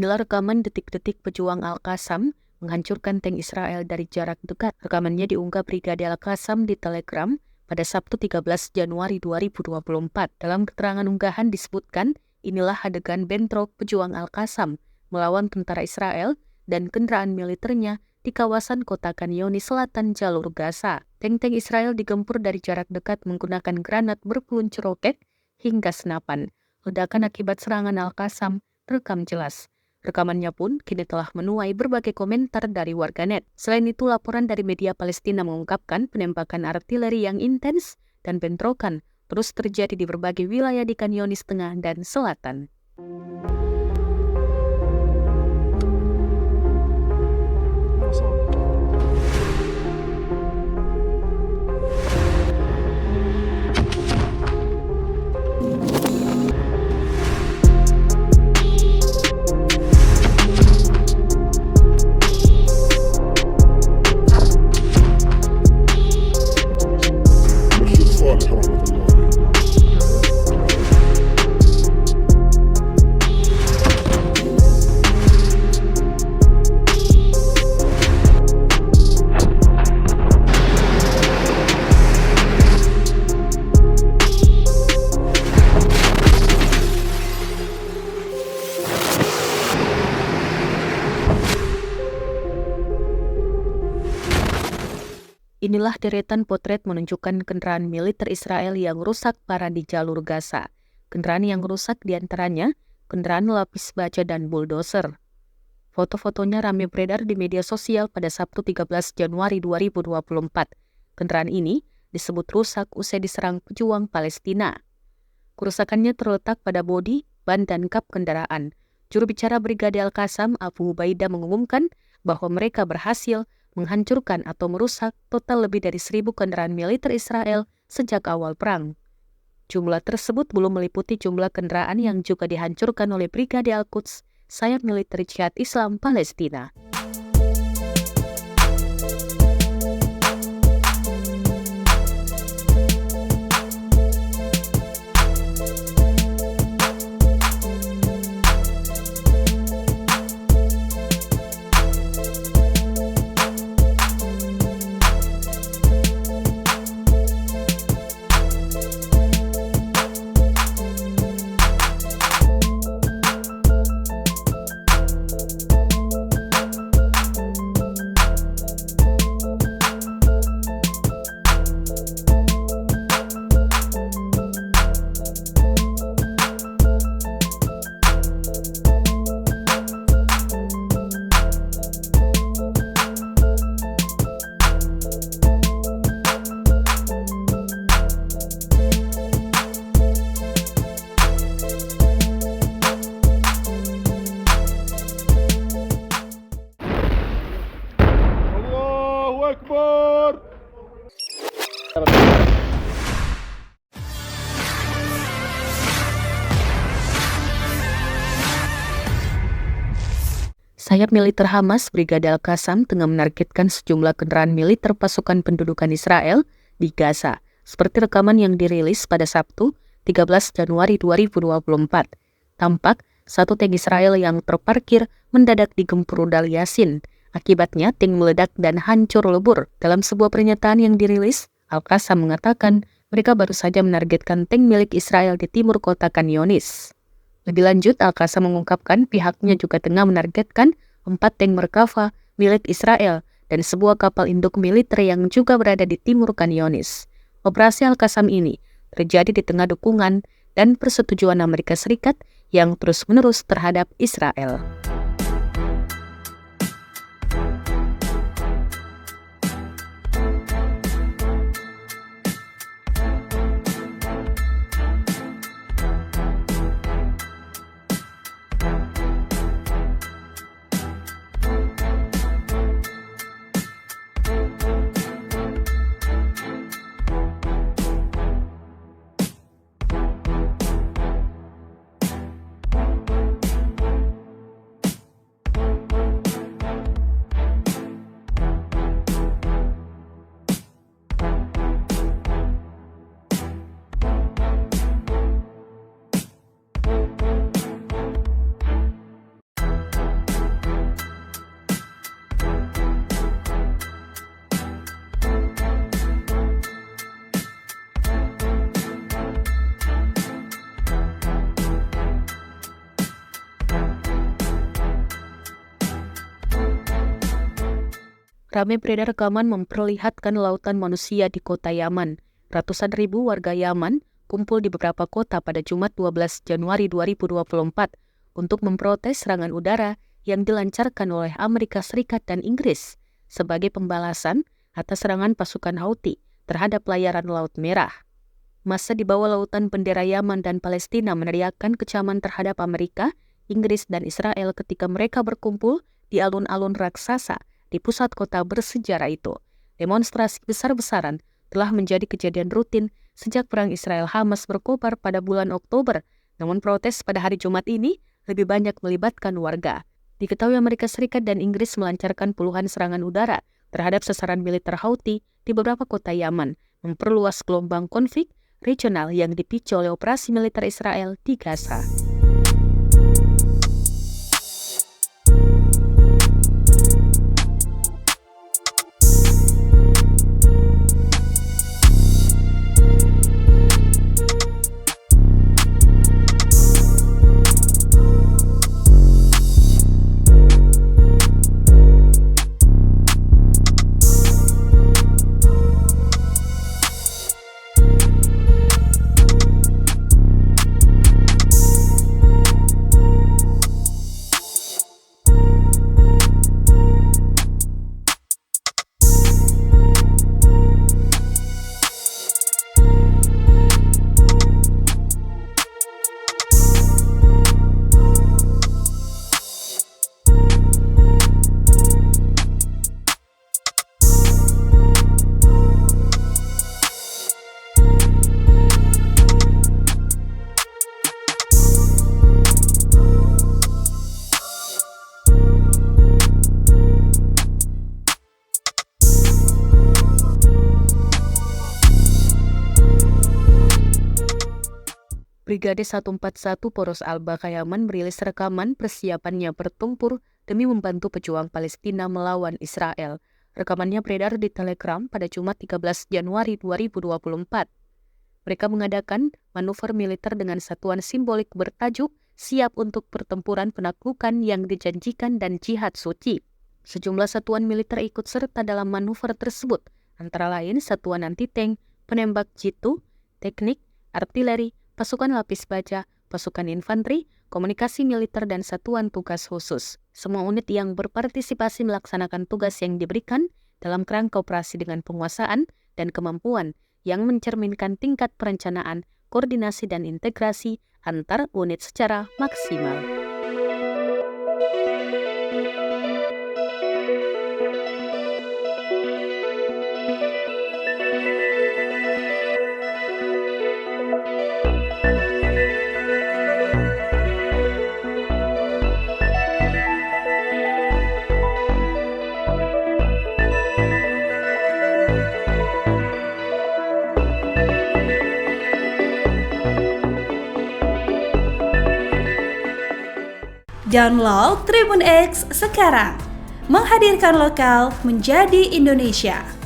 Inilah rekaman detik-detik pejuang Al-Qassam menghancurkan tank Israel dari jarak dekat. Rekamannya diunggah Brigade Al-Qassam di Telegram pada Sabtu 13 Januari 2024. Dalam keterangan unggahan disebutkan, inilah adegan bentrok pejuang Al-Qassam melawan tentara Israel dan kendaraan militernya di kawasan kota Khan Younis Selatan jalur Gaza. Tank-tank Israel digempur dari jarak dekat menggunakan granat berpeluncur roket hingga senapan. Ledakan akibat serangan Al-Qassam terekam jelas. Rekamannya pun kini telah menuai berbagai komentar dari warganet. Selain itu, laporan dari media Palestina mengungkapkan penembakan artileri yang intens dan bentrokan terus terjadi di berbagai wilayah di Khan Younis Tengah dan Selatan. Inilah deretan potret menunjukkan kendaraan militer Israel yang rusak parah di jalur Gaza. Kendaraan yang rusak diantaranya kendaraan lapis baja dan bulldozer. Foto-fotonya ramai beredar di media sosial pada Sabtu 13 Januari 2024. Kendaraan ini disebut rusak usai diserang pejuang Palestina. Kerusakannya terletak pada bodi, ban, dan kap kendaraan. Juru bicara Brigade Al-Qassam, Abu Ubaidah, mengumumkan bahwa mereka berhasil menghancurkan atau merusak total lebih dari 1.000 kendaraan militer Israel sejak awal perang. Jumlah tersebut belum meliputi jumlah kendaraan yang juga dihancurkan oleh Brigade Al-Quds, sayap militer Jihad Islam Palestina. Akbar. Sayap militer Hamas, Brigade Al-Qassam, tengah menargetkan sejumlah kendaraan militer pasukan pendudukan Israel di Gaza, seperti rekaman yang dirilis pada Sabtu, 13 Januari 2024. Tampak satu tank Israel yang terparkir mendadak digempur rudal Yasin. Akibatnya, tank meledak dan hancur lebur. Dalam sebuah pernyataan yang dirilis, Al-Qassam mengatakan mereka baru saja menargetkan tank milik Israel di timur kota Khan Younis. Lebih lanjut, Al-Qassam mengungkapkan pihaknya juga tengah menargetkan 4 tank Merkava milik Israel dan sebuah kapal induk militer yang juga berada di timur Khan Younis. Operasi Al-Qassam ini terjadi di tengah dukungan dan persetujuan Amerika Serikat yang terus-menerus terhadap Israel. Ramai beredar rekaman memperlihatkan lautan manusia di kota Yaman. Ratusan ribu warga Yaman kumpul di beberapa kota pada Jumat 12 Januari 2024 untuk memprotes serangan udara yang dilancarkan oleh Amerika Serikat dan Inggris sebagai pembalasan atas serangan pasukan Houthi terhadap pelayaran Laut Merah. Massa di bawah lautan bendera Yaman dan Palestina meneriakkan kecaman terhadap Amerika, Inggris, dan Israel ketika mereka berkumpul di alun-alun raksasa di pusat kota bersejarah itu. Demonstrasi besar-besaran telah menjadi kejadian rutin sejak perang Israel-Hamas berkobar pada bulan Oktober. Namun protes pada hari Jumat ini lebih banyak melibatkan warga. Diketahui Amerika Serikat dan Inggris melancarkan puluhan serangan udara terhadap sasaran militer Houthi di beberapa kota Yaman, memperluas gelombang konflik regional yang dipicu oleh operasi militer Israel di Gaza. Brigade 141 Poros Al-Baqqa Yaman merilis rekaman persiapannya bertempur demi membantu pejuang Palestina melawan Israel. Rekamannya beredar di Telegram pada Jumat 13 Januari 2024. Mereka mengadakan manuver militer dengan satuan simbolik bertajuk Siap untuk Pertempuran Penaklukan yang Dijanjikan dan Jihad Suci. Sejumlah satuan militer ikut serta dalam manuver tersebut, antara lain satuan anti-tank, penembak jitu, teknik, artileri, pasukan lapis baja, pasukan infanteri, komunikasi militer, dan satuan tugas khusus. Semua unit yang berpartisipasi melaksanakan tugas yang diberikan dalam kerangka operasi dengan penguasaan dan kemampuan yang mencerminkan tingkat perencanaan, koordinasi, dan integrasi antar unit secara maksimal. Download Tribun X sekarang, menghadirkan lokal menjadi Indonesia.